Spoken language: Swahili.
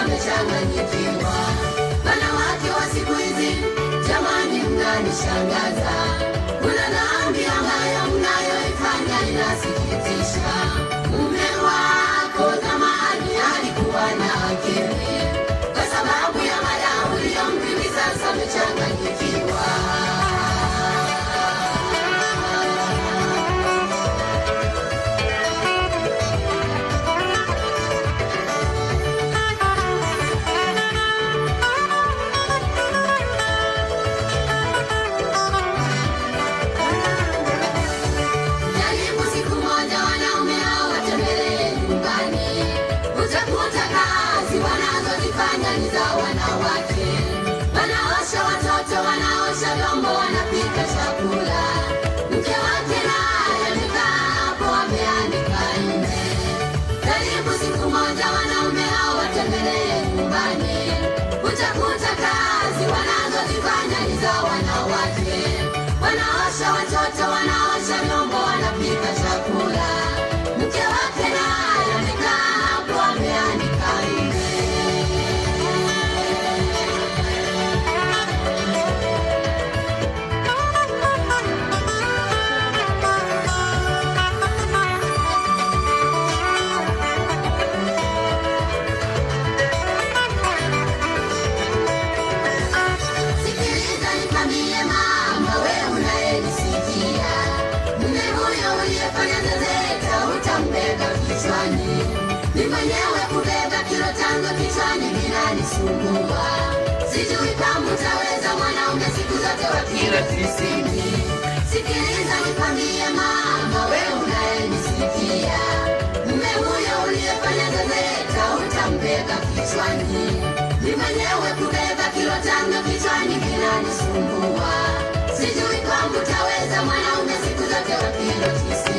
Amechanganyikiwa. Wanawake wa siku hizi, jamani mnanishangaza. Kuna dhambi ambayo mnayoifanya inasikitisha. Mume wako zamani alikuwa na akili, kwa sababu ya mada uliyompiga sasa amechanganyikiwa. Wanawake wanaosha watoto, wanaosha vyombo, wanapika chakula. Mke wake naye amekaa hapo ameanika nje. Karibu siku moja wanaume hao watembelee nyumbani, utakuta kazi wanazozifanya ni za wanawake. Wanaosha watoto, wanaosha vyombo, wanapika chakula. Mke wake naye amekaa hapo ameanika nje. Ni mwenyewe kubeba kilo tango kichwani kinanisumbua. Sijui kama utaweza mwanaume siku zote wa kilo 90. Sikiliza nikwambie mama, wewe unayenisikia, mume huyo uliyefanya zezeta utambeba kichwani. Ni mwenyewe kubeba kilo tango kichwani kinanisumbua. Sijui kama utaweza mwanaume siku zote wa kilo 90.